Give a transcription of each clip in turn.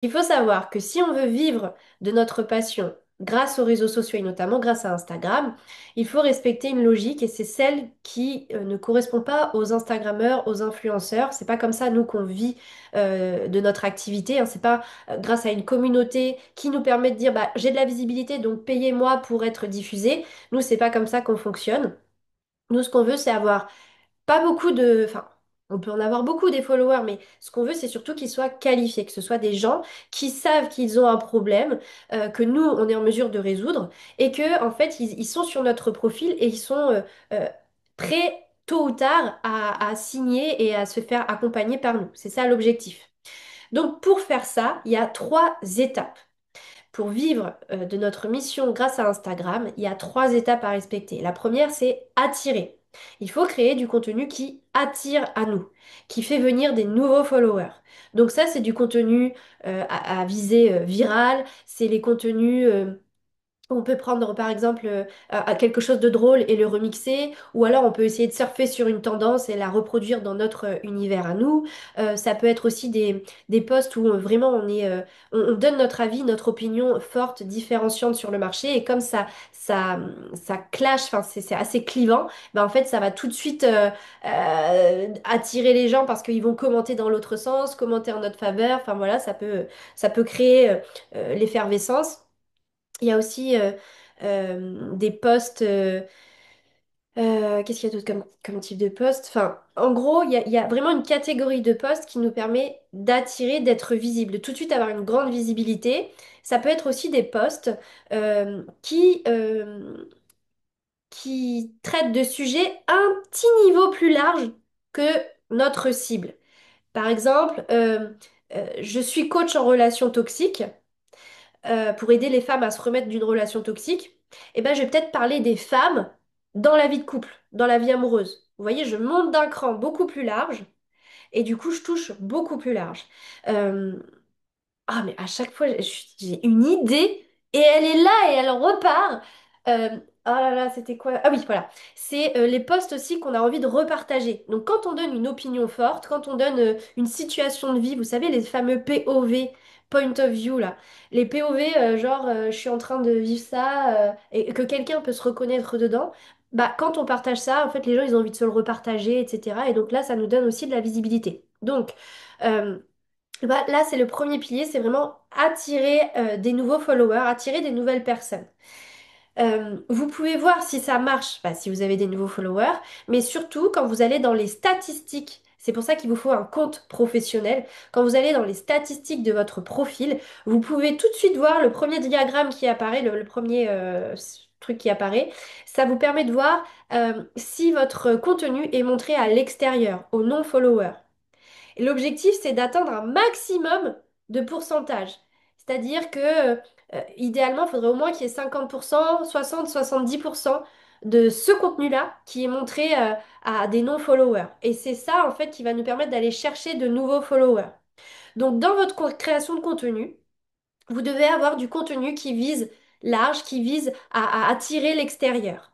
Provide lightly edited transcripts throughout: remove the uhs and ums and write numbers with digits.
Il faut savoir que si on veut vivre de notre passion grâce aux réseaux sociaux et notamment grâce à Instagram, il faut respecter une logique et c'est celle qui ne correspond pas aux Instagrammeurs, aux influenceurs. C'est pas comme ça nous qu'on vit de notre activité, hein. C'est pas grâce à une communauté qui nous permet de dire bah j'ai de la visibilité donc payez-moi pour être diffusé. Nous c'est pas comme ça qu'on fonctionne. Nous ce qu'on veut c'est avoir pas beaucoup de... Enfin, on peut en avoir beaucoup des followers, mais ce qu'on veut, c'est surtout qu'ils soient qualifiés, que ce soit des gens qui savent qu'ils ont un problème, que nous, on est en mesure de résoudre, et que, en fait, ils sont sur notre profil et ils sont euh, prêts, tôt ou tard, à signer et à se faire accompagner par nous. C'est ça l'objectif. Donc, pour faire ça, il y a trois étapes. Pour vivre de notre mission grâce à Instagram, il y a trois étapes à respecter. La première, c'est attirer. Il faut créer du contenu qui attire à nous, qui fait venir des nouveaux followers. Donc ça, c'est du contenu à visée virale, c'est les contenus on peut prendre par exemple quelque chose de drôle et le remixer, ou alors on peut essayer de surfer sur une tendance et la reproduire dans notre univers à nous. Ça peut être aussi des posts où vraiment on donne notre avis, notre opinion forte, différenciante sur le marché, et comme ça clash, enfin c'est assez clivant, ben en fait ça va tout de suite attirer les gens parce qu'ils vont commenter dans l'autre sens, commenter en notre faveur, enfin voilà, ça peut créer l'effervescence. Il y a aussi des postes. Qu'est-ce qu'il y a d'autre comme type de poste? Enfin, en gros, il y a vraiment une catégorie de postes qui nous permet d'attirer, d'être visible, de tout de suite avoir une grande visibilité. Ça peut être aussi des postes qui traitent de sujets un petit niveau plus large que notre cible. Par exemple, je suis coach en relations toxiques pour aider les femmes à se remettre d'une relation toxique, eh ben, je vais peut-être parler des femmes dans la vie de couple, dans la vie amoureuse. Vous voyez, je monte d'un cran beaucoup plus large et du coup, je touche beaucoup plus large. Euh, ah, mais à chaque fois, j'ai une idée et elle est là et elle repart. Oh là là, c'était quoi? Ah oui, voilà. C'est les posts aussi qu'on a envie de repartager. Donc, quand on donne une opinion forte, quand on donne une situation de vie, vous savez, les fameux POV, point of view, là. Les POV, genre, je suis en train de vivre ça et que quelqu'un peut se reconnaître dedans. Bah, quand on partage ça, en fait, les gens, ils ont envie de se le repartager, etc. Et donc là, ça nous donne aussi de la visibilité. Donc, euh, bah, là, c'est le premier pilier, c'est vraiment attirer des nouveaux followers, attirer des nouvelles personnes. Vous pouvez voir si ça marche, bah, si vous avez des nouveaux followers, mais surtout quand vous allez dans les statistiques. C'est pour ça qu'il vous faut un compte professionnel. Quand vous allez dans les statistiques de votre profil, vous pouvez tout de suite voir le premier diagramme qui apparaît, le premier truc qui apparaît. Ça vous permet de voir si votre contenu est montré à l'extérieur, aux non-followers. Et l'objectif, c'est d'atteindre un maximum de pourcentage. C'est-à-dire que, idéalement, il faudrait au moins qu'il y ait 50%, 60, 70% de ce contenu-là qui est montré, à des non-followers. Et c'est ça, en fait, qui va nous permettre d'aller chercher de nouveaux followers. Donc, dans votre création de contenu, vous devez avoir du contenu qui vise large, qui vise à attirer l'extérieur.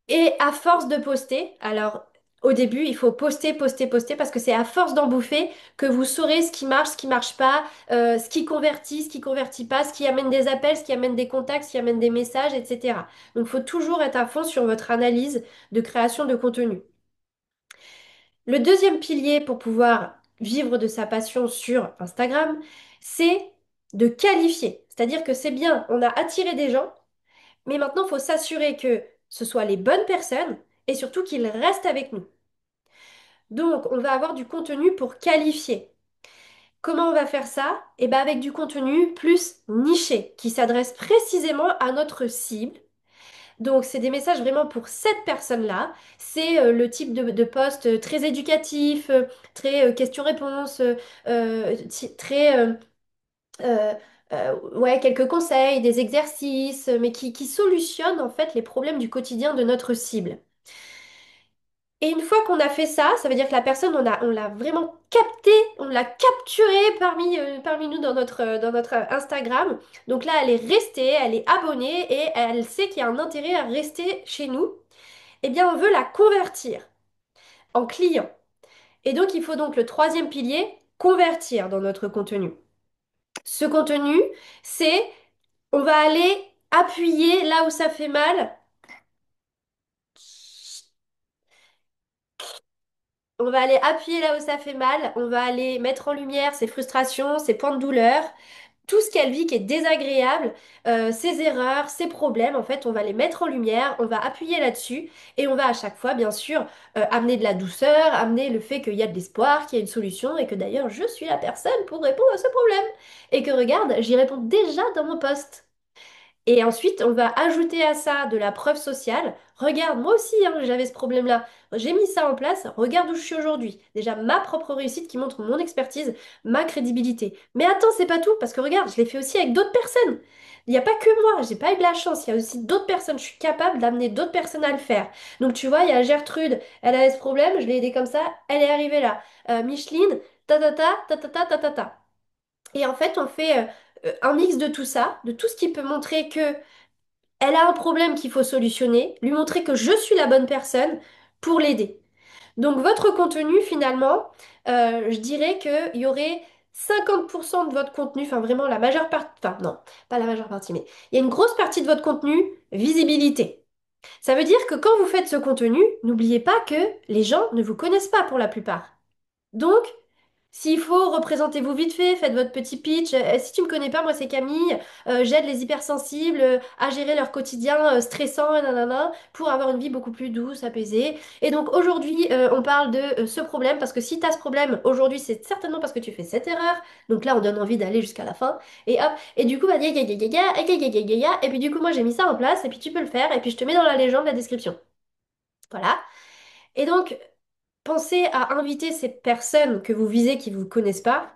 Et à force de poster, alors au début, il faut poster, poster, poster, parce que c'est à force d'en bouffer que vous saurez ce qui marche pas, ce qui convertit, ce qui convertit pas, ce qui amène des appels, ce qui amène des contacts, ce qui amène des messages, etc. Donc il faut toujours être à fond sur votre analyse de création de contenu. Le deuxième pilier pour pouvoir vivre de sa passion sur Instagram, c'est de qualifier. C'est-à-dire que c'est bien, on a attiré des gens, mais maintenant, il faut s'assurer que ce soit les bonnes personnes et surtout qu'ils restent avec nous. Donc, on va avoir du contenu pour qualifier. Comment on va faire ça? Eh bien, avec du contenu plus niché, qui s'adresse précisément à notre cible. Donc, c'est des messages vraiment pour cette personne-là. C'est le type de post très éducatif, très questions-réponses, très euh, ouais, quelques conseils, des exercices, mais qui solutionnent en fait les problèmes du quotidien de notre cible. Et une fois qu'on a fait ça, ça veut dire que la personne, on l'a vraiment captée, on l'a capturée parmi nous dans notre Instagram. Donc là, elle est restée, elle est abonnée et elle sait qu'il y a un intérêt à rester chez nous. Eh bien, on veut la convertir en client. Et donc, il faut donc le troisième pilier, convertir dans notre contenu. Ce contenu, c'est on va aller appuyer là où ça fait mal. On va aller appuyer là où ça fait mal. On va aller mettre en lumière ses frustrations, ses points de douleur, tout ce qu'elle vit qui est désagréable, ses erreurs, ses problèmes. En fait, on va les mettre en lumière. On va appuyer là-dessus et on va à chaque fois, bien sûr, amener de la douceur, amener le fait qu'il y a de l'espoir, qu'il y a une solution et que d'ailleurs je suis la personne pour répondre à ce problème. Et que regarde, j'y réponds déjà dans mon post. Et ensuite, on va ajouter à ça de la preuve sociale. Regarde, moi aussi, hein, j'avais ce problème-là. J'ai mis ça en place. Regarde où je suis aujourd'hui. Déjà, ma propre réussite qui montre mon expertise, ma crédibilité. Mais attends, c'est pas tout, parce que regarde, je l'ai fait aussi avec d'autres personnes. Il n'y a pas que moi, j'ai pas eu de la chance. Il y a aussi d'autres personnes. Je suis capable d'amener d'autres personnes à le faire. Donc, tu vois, il y a Gertrude, elle avait ce problème, je l'ai aidée comme ça, elle est arrivée là. Micheline, ta ta ta, ta ta ta ta ta ta. Et en fait, on fait un mix de tout ça, de tout ce qui peut montrer que elle a un problème qu'il faut solutionner, lui montrer que je suis la bonne personne pour l'aider. Donc votre contenu, finalement, je dirais qu'il y aurait 50% de votre contenu, enfin vraiment la majeure partie, enfin non, pas la majeure partie, mais il y a une grosse partie de votre contenu, visibilité. Ça veut dire que quand vous faites ce contenu, n'oubliez pas que les gens ne vous connaissent pas pour la plupart. Donc, s'il faut, représentez-vous vite fait, faites votre petit pitch. Si tu me connais pas, moi c'est Camille. J'aide les hypersensibles à gérer leur quotidien stressant, et nanana, pour avoir une vie beaucoup plus douce, apaisée. Et donc aujourd'hui, on parle de ce problème parce que si tu as ce problème aujourd'hui, c'est certainement parce que tu fais cette erreur. Donc là, on donne envie d'aller jusqu'à la fin. Et hop, et du coup, bah, gaga, gaga, gaga, gaga, gaga, gaga. Et puis du coup, moi j'ai mis ça en place. Et puis tu peux le faire. Et puis je te mets dans la légende la description. Voilà. Et donc, pensez à inviter ces personnes que vous visez qui ne vous connaissent pas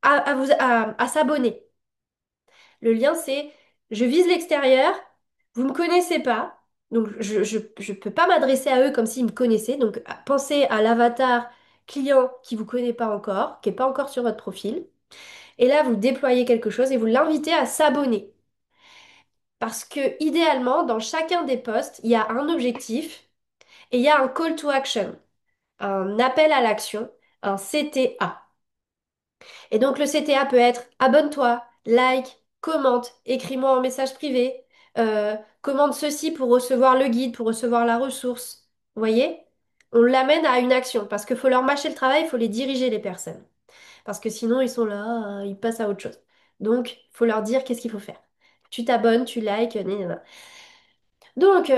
à s'abonner. Le lien, c'est je vise l'extérieur, vous ne me connaissez pas, donc je peux pas m'adresser à eux comme s'ils me connaissaient. Donc pensez à l'avatar client qui ne vous connaît pas encore, qui n'est pas encore sur votre profil. Et là, vous déployez quelque chose et vous l'invitez à s'abonner. Parce que idéalement, dans chacun des posts, il y a un objectif et il y a un call to action, un appel à l'action, un CTA. Et donc le CTA peut être abonne-toi, like, commente, écris-moi en message privé, commande ceci pour recevoir le guide, pour recevoir la ressource. Vous voyez? On l'amène à une action parce qu'il faut leur mâcher le travail, il faut les diriger les personnes. Parce que sinon ils sont là, ils passent à autre chose. Donc il faut leur dire qu'est-ce qu'il faut faire. Tu t'abonnes, tu likes, nanana. Donc,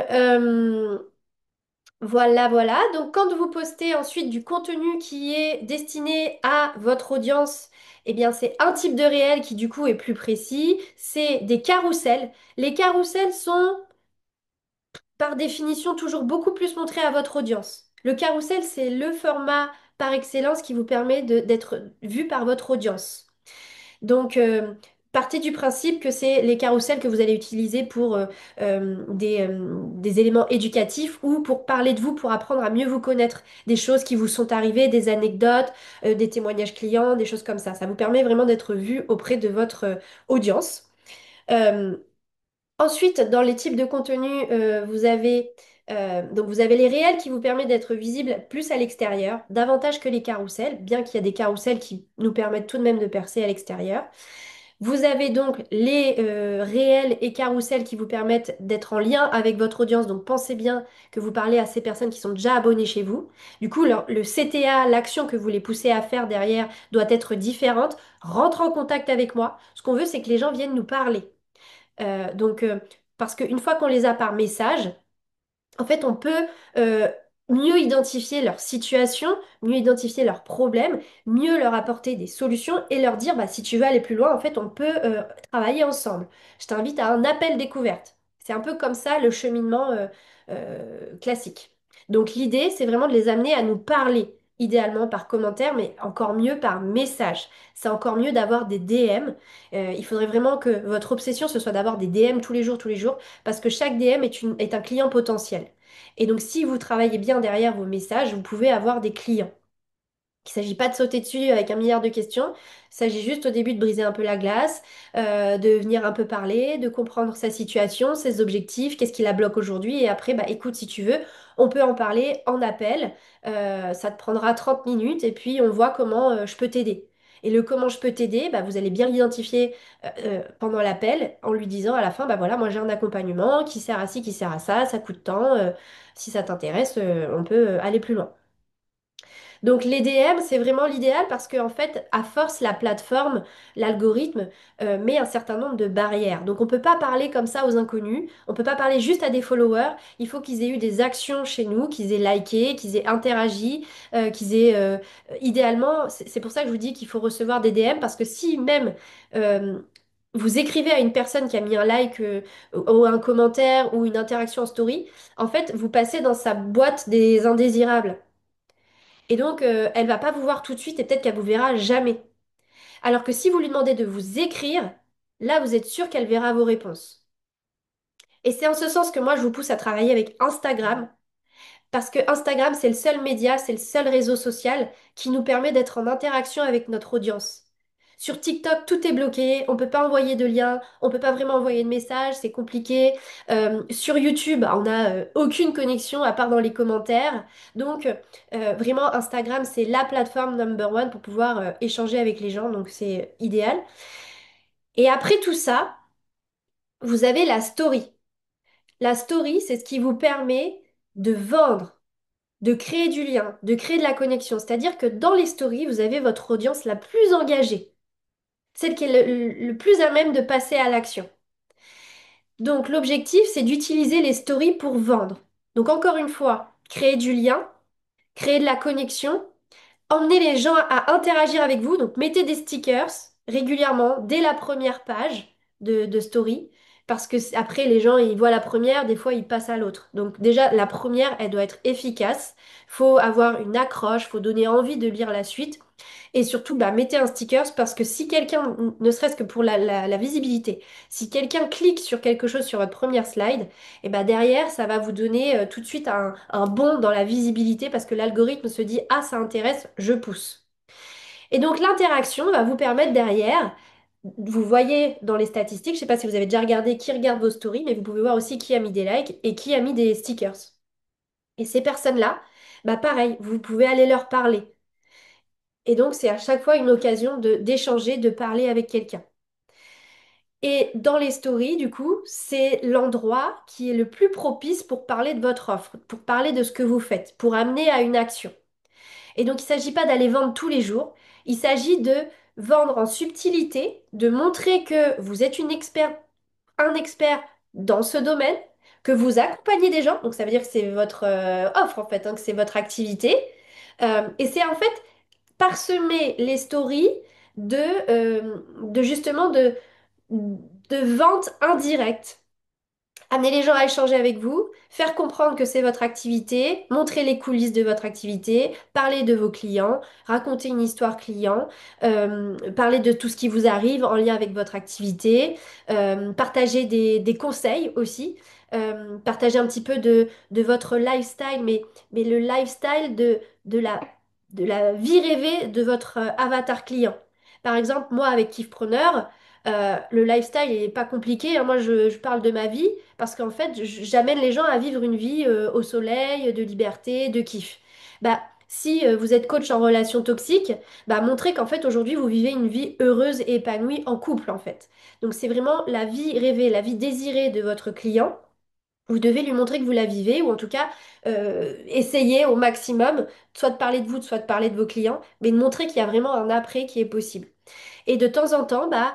voilà, voilà. Donc, quand vous postez ensuite du contenu qui est destiné à votre audience, eh bien, c'est un type de réel qui, du coup, est plus précis. C'est des carousels. Les carousels sont, par définition, toujours beaucoup plus montrés à votre audience. Le carrousel, c'est le format par excellence qui vous permet d'être vu par votre audience. Donc, partez du principe que c'est les carousels que vous allez utiliser pour des éléments éducatifs ou pour parler de vous, pour apprendre à mieux vous connaître, des choses qui vous sont arrivées, des anecdotes, des témoignages clients, des choses comme ça. Ça vous permet vraiment d'être vu auprès de votre audience. Euh, Ensuite, dans les types de contenus, vous avez les réels qui vous permettent d'être visible plus à l'extérieur, davantage que les carousels, bien qu'il y a des carousels qui nous permettent tout de même de percer à l'extérieur. Vous avez donc les réels et carousels qui vous permettent d'être en lien avec votre audience. Donc pensez bien que vous parlez à ces personnes qui sont déjà abonnées chez vous. Du coup, le CTA, l'action que vous les poussez à faire derrière doit être différente. Rentre en contact avec moi. Ce qu'on veut, c'est que les gens viennent nous parler. Parce qu'une fois qu'on les a par message, en fait, on peut euh, mieux identifier leur situation, mieux identifier leurs problèmes, mieux leur apporter des solutions et leur dire, bah, si tu veux aller plus loin, en fait, on peut travailler ensemble. Je t'invite à un appel découverte. C'est un peu comme ça le cheminement classique. Donc l'idée, c'est vraiment de les amener à nous parler, idéalement par commentaire, mais encore mieux par message. C'est encore mieux d'avoir des DM. Il faudrait vraiment que votre obsession, ce soit d'avoir des DM tous les jours, parce que chaque DM est un client potentiel. Et donc, si vous travaillez bien derrière vos messages, vous pouvez avoir des clients. Il ne s'agit pas de sauter dessus avec un milliard de questions. Il s'agit juste au début de briser un peu la glace, de venir un peu parler, de comprendre sa situation, ses objectifs, qu'est-ce qui la bloque aujourd'hui. Et après, bah, écoute, si tu veux, on peut en parler en appel. Ça te prendra 30 minutes et puis on voit comment je peux t'aider. Et le comment je peux t'aider, bah, vous allez bien l'identifier pendant l'appel en lui disant à la fin, bah voilà, moi j'ai un accompagnement qui sert à ci, qui sert à ça coûte tant, si ça t'intéresse, on peut aller plus loin. Donc les DM, c'est vraiment l'idéal parce qu'en fait, à force, la plateforme, l'algorithme met un certain nombre de barrières. Donc on ne peut pas parler comme ça aux inconnus, on ne peut pas parler juste à des followers, il faut qu'ils aient eu des actions chez nous, qu'ils aient liké, qu'ils aient interagi, qu'ils aient... idéalement, c'est pour ça que je vous dis qu'il faut recevoir des DM parce que si même... vous écrivez à une personne qui a mis un like ou un commentaire ou une interaction en story, en fait, vous passez dans sa boîte des indésirables. Et donc, elle va pas vous voir tout de suite et peut-être qu'elle vous verra jamais. Alors que si vous lui demandez de vous écrire, là, vous êtes sûr qu'elle verra vos réponses. Et c'est en ce sens que moi, je vous pousse à travailler avec Instagram, parce que Instagram, c'est le seul média, c'est le seul réseau social qui nous permet d'être en interaction avec notre audience. Sur TikTok, tout est bloqué, on peut pas envoyer de liens, on peut pas vraiment envoyer de messages, c'est compliqué. Sur YouTube, on n'a aucune connexion à part dans les commentaires. Donc, vraiment, Instagram, c'est la plateforme number one pour pouvoir échanger avec les gens, donc c'est idéal. Et après tout ça, vous avez la story. La story, c'est ce qui vous permet de vendre, de créer du lien, de créer de la connexion. C'est-à-dire que dans les stories, vous avez votre audience la plus engagée, celle qui est le plus à même de passer à l'action. Donc l'objectif, c'est d'utiliser les stories pour vendre. Donc encore une fois, créer du lien, créer de la connexion, emmener les gens à interagir avec vous. Donc mettez des stickers régulièrement dès la première page de story. Parce que après, les gens, ils voient la première, des fois, ils passent à l'autre. Donc déjà, la première, elle doit être efficace. Faut avoir une accroche, faut donner envie de lire la suite. Et surtout, bah, mettez un sticker parce que si quelqu'un, ne serait-ce que pour la visibilité, si quelqu'un clique sur quelque chose sur votre première slide, et bah derrière, ça va vous donner tout de suite un bond dans la visibilité parce que l'algorithme se dit, ah, ça intéresse, je pousse. Et donc l'interaction va vous permettre derrière, vous voyez dans les statistiques, je ne sais pas si vous avez déjà regardé qui regarde vos stories, mais vous pouvez voir aussi qui a mis des likes et qui a mis des stickers. Et ces personnes-là, bah pareil, vous pouvez aller leur parler. Et donc, c'est à chaque fois une occasion d'échanger, de parler avec quelqu'un. Et dans les stories, du coup, c'est l'endroit qui est le plus propice pour parler de votre offre, pour parler de ce que vous faites, pour amener à une action. Et donc, il ne s'agit pas d'aller vendre tous les jours, il s'agit de vendre en subtilité, de montrer que vous êtes un expert dans ce domaine, que vous accompagnez des gens, donc ça veut dire que c'est votre offre en fait, hein, que c'est votre activité. Et c'est en fait parsemer les stories de justement de vente indirecte. Amener les gens à échanger avec vous, faire comprendre que c'est votre activité, montrer les coulisses de votre activité, parler de vos clients, raconter une histoire client, parler de tout ce qui vous arrive en lien avec votre activité, partager des conseils aussi, partager un petit peu de votre lifestyle, mais le lifestyle de de la vie rêvée de votre avatar client. Par exemple, moi avec Kifpreneur, le lifestyle n'est pas compliqué, hein. Moi, je parle de ma vie. Parce qu'en fait, j'amène les gens à vivre une vie au soleil, de liberté, de kiff. Bah, si vous êtes coach en relation toxique, bah, montrez qu'en fait, aujourd'hui, vous vivez une vie heureuse et épanouie en couple, en fait. Donc, c'est vraiment la vie rêvée, la vie désirée de votre client. Vous devez lui montrer que vous la vivez, ou en tout cas, essayez au maximum, soit de parler de vous, soit de parler de vos clients, mais de montrer qu'il y a vraiment un après qui est possible. Et de temps en temps, bah,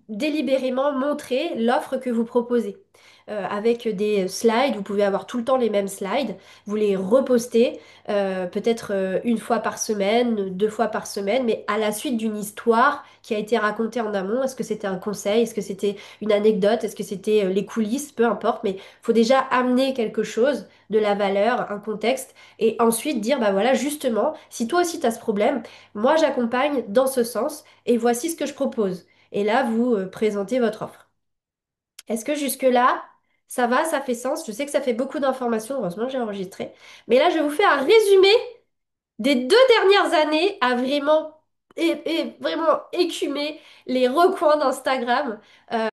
délibérément montrer l'offre que vous proposez. Avec des slides, vous pouvez avoir tout le temps les mêmes slides, vous les repostez peut-être une fois par semaine, deux fois par semaine, mais à la suite d'une histoire qui a été racontée en amont. Est-ce que c'était un conseil? Est-ce que c'était une anecdote? Est-ce que c'était les coulisses? Peu importe, mais il faut déjà amener quelque chose, de la valeur, un contexte, et ensuite dire, bah voilà, justement, si toi aussi tu as ce problème, moi j'accompagne dans ce sens et voici ce que je propose. Et là, vous présentez votre offre. Est-ce que jusque-là, ça va, ça fait sens? Je sais que ça fait beaucoup d'informations, heureusement que j'ai enregistré. Mais là, je vous fais un résumé des 2 dernières années à vraiment, et vraiment écumer les recoins d'Instagram.